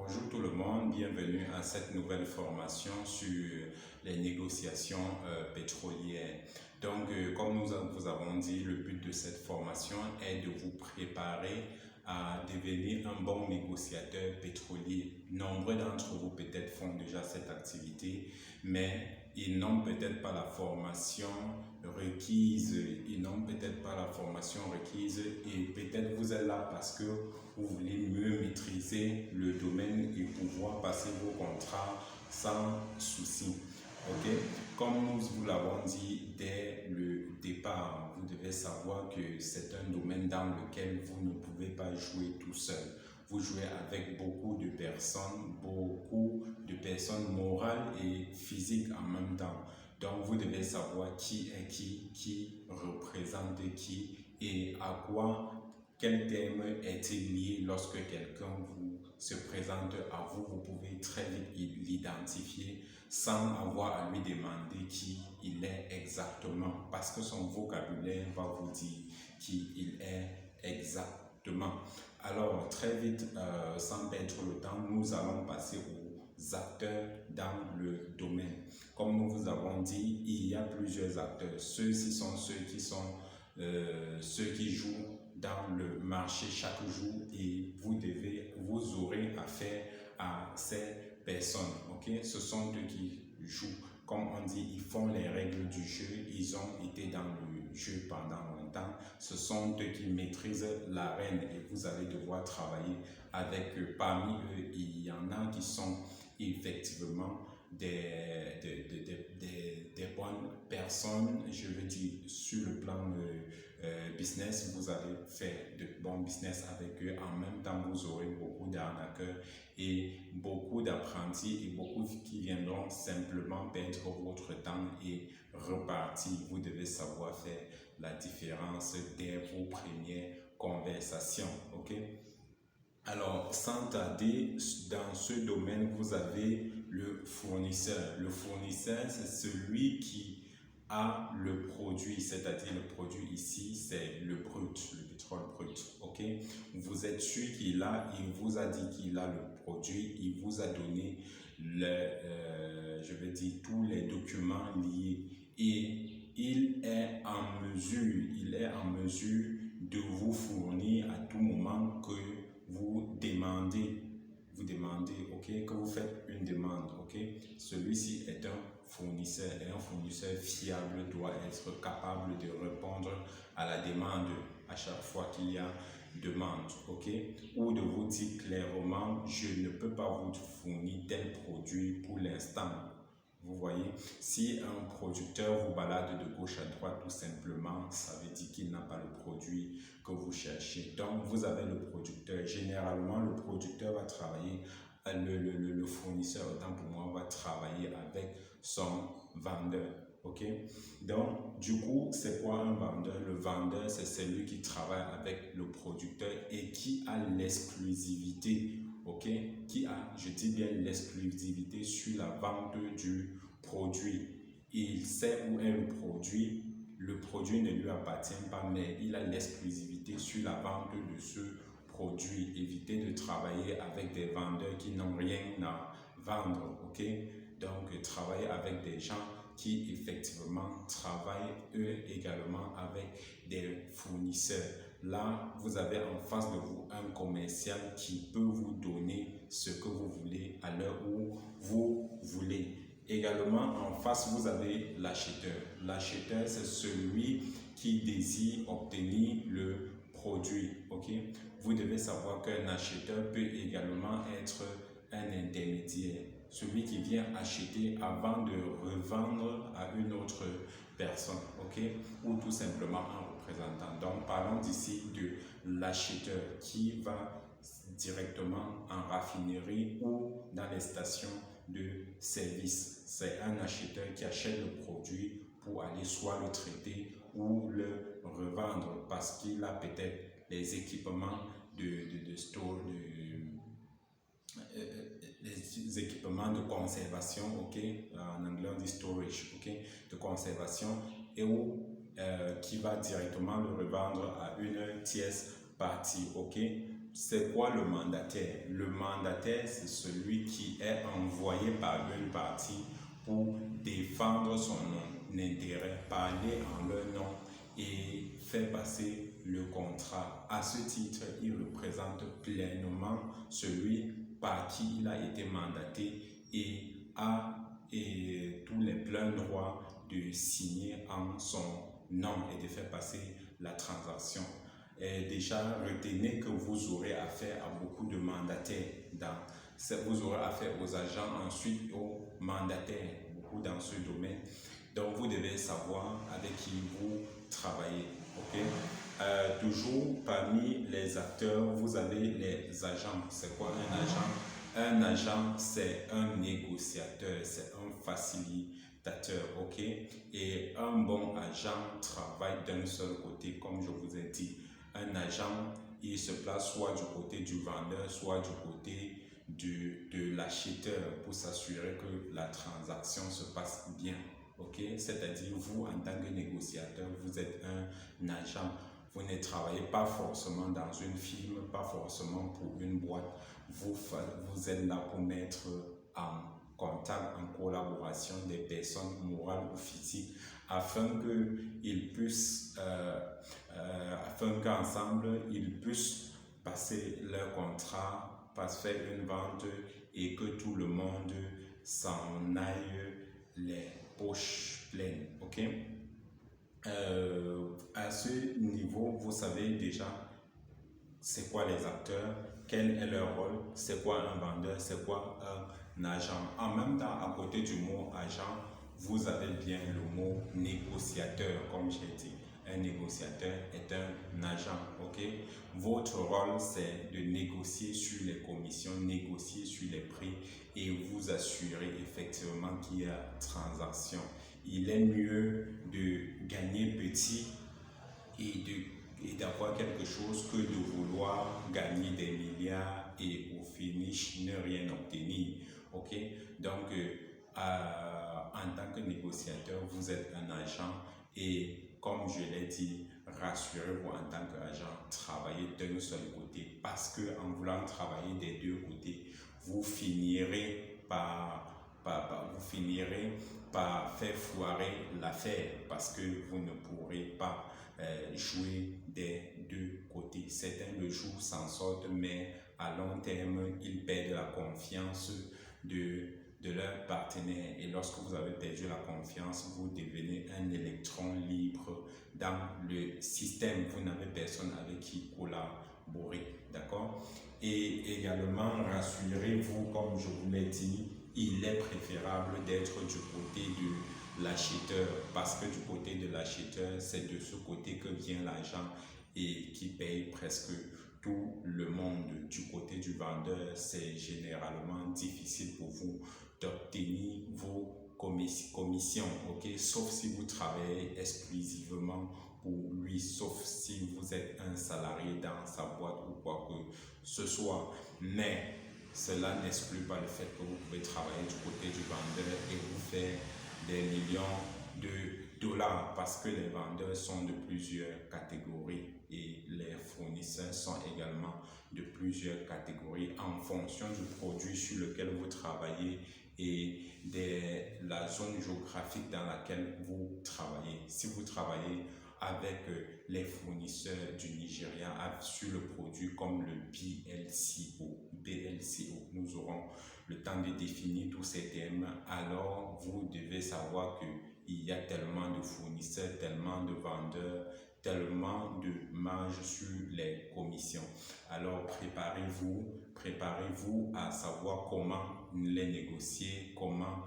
Bonjour tout le monde, bienvenue à cette nouvelle formation sur les négociations pétrolières. Donc, comme nous vous avons dit, le but de cette formation est de vous préparer à devenir un bon négociateur pétrolier. Nombreux d'entre vous peut-être font déjà cette activité, mais ils n'ont peut-être pas la formation requise, et peut-être vous êtes là parce que vous voulez mieux maîtriser le domaine et pouvoir passer vos contrats sans souci. Ok? Comme nous vous l'avons dit dès le départ, vous devez savoir que c'est un domaine dans lequel vous ne pouvez pas jouer tout seul. Vous jouez avec beaucoup de personnes morales et physiques en même temps. Donc, vous devez savoir qui est qui représente qui et à quoi, quel terme est-il lié lorsque quelqu'un se présente à vous. Vous pouvez très vite l'identifier sans avoir à lui demander qui il est exactement, parce que son vocabulaire va vous dire qui il est exactement. Alors, très vite, sans perdre le temps, nous allons passer aux acteurs dans le domaine. Comme nous vous avons dit, il y a plusieurs acteurs. Ceux-ci sont ceux qui jouent dans le marché chaque jour et vous aurez affaire à ces personnes. Ok? Ce sont eux qui jouent. Comme on dit, ils font les règles du jeu. Ils ont été dans le jeu pendant longtemps. Ce sont eux qui maîtrisent l'arène et vous allez devoir travailler avec eux. Parmi eux, il y en a qui sont effectivement des bonnes personnes, je veux dire, sur le plan business, vous allez faire de bons business avec eux. En même temps, vous aurez beaucoup d'arnaqueurs et beaucoup d'apprentis et beaucoup qui viendront simplement perdre votre temps et repartir. Vous devez savoir faire la différence dès vos premières conversations. Ok? Alors, sans tarder, dans ce domaine, vous avez le fournisseur. Le fournisseur, c'est celui qui a le produit, c'est-à-dire le produit ici, c'est le brut, le pétrole brut. Ok? Vous êtes sûr qu'il a, il vous a dit qu'il a le produit, il vous a donné je veux dire, tous les documents liés et il est en mesure de vous fournir à tout moment que vous demandez, ok, que vous faites une demande, ok. Celui-ci est un fournisseur et un fournisseur fiable doit être capable de répondre à la demande à chaque fois qu'il y a demande, ok, ou de vous dire clairement je ne peux pas vous fournir tel produit pour l'instant. Vous voyez, si un producteur vous balade de gauche à droite, tout simplement, ça veut dire qu'il n'a pas le produit que vous cherchez. Donc, vous avez le producteur. Généralement, le producteur va travailler, le fournisseur, autant pour moi, va travailler avec son vendeur. Ok? Donc, du coup, c'est quoi un vendeur? Le vendeur, c'est celui qui travaille avec le producteur et qui a l'exclusivité. Ok, qui a, je dis bien l'exclusivité sur la vente du produit. Il sait où est le produit ne lui appartient pas, mais il a l'exclusivité sur la vente de ce produit. Évitez de travailler avec des vendeurs qui n'ont rien à vendre, ok? Donc, travaillez avec des gens qui effectivement travaillent eux également avec des fournisseurs. Là, vous avez en face de vous un commercial qui peut vous donner ce que vous voulez à l'heure où vous voulez. Également, en face, vous avez l'acheteur. L'acheteur, c'est celui qui désire obtenir le produit. Okay? Vous devez savoir qu'un acheteur peut également être un intermédiaire. Celui qui vient acheter avant de revendre à une autre personne. Okay? Ou tout simplement un représentant. Donc, parlons d'ici de l'acheteur qui va directement en raffinerie ou dans les stations de service. C'est un acheteur qui achète le produit pour aller soit le traiter ou le revendre parce qu'il a peut-être les équipements de store, les équipements de conservation, ok, en anglais on dit storage, ok, de conservation et qui va directement le revendre à une tierce partie, ok. c'est quoi le mandataire? Le mandataire, c'est celui qui est envoyé par une partie pour défendre son intérêt, parler en leur nom et faire passer le contrat. À ce titre, il représente pleinement celui par qui il a été mandaté et a tous les pleins droits de signer en son nom et de faire passer la transaction. Et déjà, retenez que vous aurez affaire à beaucoup de mandataires. Vous aurez affaire aux agents, ensuite aux mandataires, beaucoup dans ce domaine. Donc, vous devez savoir avec qui vous travaillez. Okay? Toujours parmi les acteurs, vous avez les agents. C'est quoi un agent? Un agent, c'est un négociateur, c'est un facilitateur, ok? Et un bon agent travaille d'un seul côté, comme je vous ai dit. Un agent, il se place soit du côté du vendeur, soit du côté de l'acheteur pour s'assurer que la transaction se passe bien, ok? C'est-à-dire, vous, en tant que négociateur, vous êtes un agent. Vous ne travaillez pas forcément dans une firme, pas forcément pour une boîte. Vous êtes là pour mettre en contact, en collaboration des personnes morales ou physiques afin qu'ensemble, ils puissent passer leur contrat, faire une vente et que tout le monde s'en aille les poches pleines. Ok? À ce niveau, vous savez déjà c'est quoi les acteurs, quel est leur rôle, c'est quoi un vendeur, c'est quoi un agent. En même temps, à côté du mot agent, vous avez bien le mot négociateur, comme j'ai dit. Un négociateur est un agent, ok? Votre rôle, c'est de négocier sur les commissions, négocier sur les prix et vous assurer effectivement qu'il y a transaction. Il est mieux de gagner petit et d'avoir quelque chose que de vouloir gagner des milliards et au finish ne rien obtenir. Ok? Donc, en tant que négociateur, vous êtes un agent et comme je l'ai dit, rassurez-vous en tant qu'agent, travaillez d'un seul côté parce que en voulant travailler des deux côtés, vous finirez par faire foirer l'affaire parce que vous ne pourrez pas jouer des deux côtés. Certains le jouent, s'en sortent, mais à long terme, ils perdent la confiance de leur partenaire. Et lorsque vous avez perdu la confiance, vous devenez un électron libre dans le système. Vous n'avez personne avec qui collaborer. D'accord? Et également, rassurez-vous, comme je vous l'ai dit, il est préférable d'être du côté de l'acheteur parce que du côté de l'acheteur, c'est de ce côté que vient l'argent et qui paye presque tout le monde. Du côté du vendeur, c'est généralement difficile pour vous d'obtenir vos commissions, ok? Sauf si vous travaillez exclusivement pour lui, sauf si vous êtes un salarié dans sa boîte ou quoi que ce soit. Mais cela n'exclut pas le fait que vous pouvez travailler du côté du vendeur et vous faire des millions de dollars parce que les vendeurs sont de plusieurs catégories et les fournisseurs sont également de plusieurs catégories en fonction du produit sur lequel vous travaillez et de la zone géographique dans laquelle vous travaillez. Si vous travaillez avec les fournisseurs du Nigeria sur le produit comme le BLCO, nous aurons le temps de définir tous ces termes. Alors, vous devez savoir qu'il y a tellement de fournisseurs, tellement de vendeurs, tellement de marge sur les commissions. Alors, préparez-vous à savoir comment les négocier, comment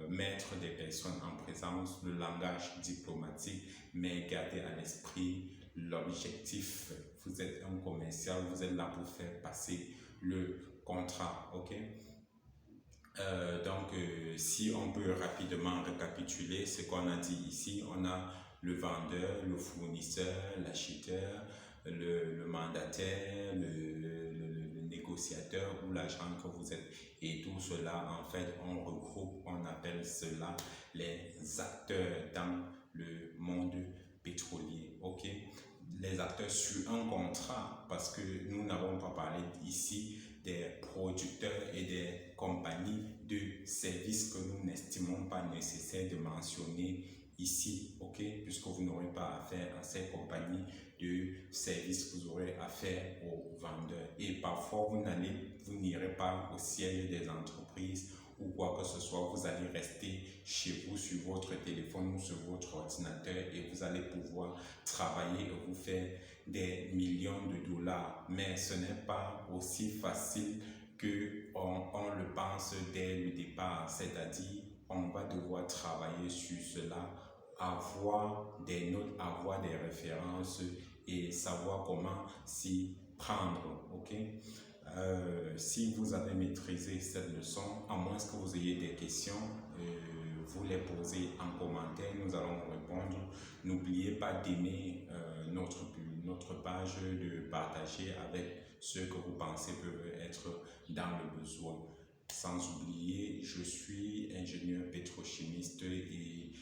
mettre des personnes en présence, le langage diplomatique, mais gardez à l'esprit l'objectif. Vous êtes un commercial, vous êtes là pour faire passer le contrat, ok? Si on peut rapidement récapituler ce qu'on a dit ici, on a le vendeur, le fournisseur, l'acheteur, le mandataire, le négociateur ou l'agent que vous êtes. Et tout cela, en fait, on regroupe, on appelle cela les acteurs dans le monde pétrolier. Ok? les acteurs sur un contrat, parce que nous n'avons pas parlé ici des producteurs et des compagnies de services que nous n'estimons pas nécessaire de mentionner ici, ok, puisque vous n'aurez pas affaire à ces compagnies de services, vous aurez affaire aux vendeurs. Et parfois, vous n'irez pas au siège des entreprises ou quoi que ce soit, vous allez rester chez vous sur votre téléphone ou sur votre ordinateur et vous allez pouvoir travailler et vous faire des millions de dollars. Mais ce n'est pas aussi facile que on le pense dès le départ, c'est-à-dire on va devoir travailler sur cela, avoir des notes, avoir des références et savoir comment s'y prendre, ok? Si vous avez maîtrisé cette leçon, à moins que vous ayez des questions, vous les posez en commentaire, nous allons vous répondre. N'oubliez pas d'aimer notre page, de partager avec ceux que vous pensez peuvent être dans le besoin. Sans oublier, je suis ingénieur pétrochimiste et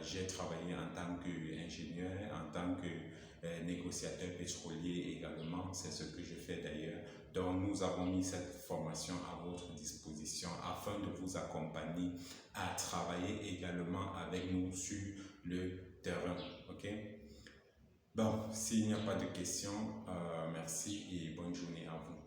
j'ai travaillé en tant qu'ingénieur, en tant que négociateur pétrolier également, c'est ce que je fais d'ailleurs. Donc nous avons mis cette formation à votre disposition afin de vous accompagner à travailler également avec nous sur le terrain. Ok? Bon, s'il n'y a pas de questions, merci et bonne journée à vous.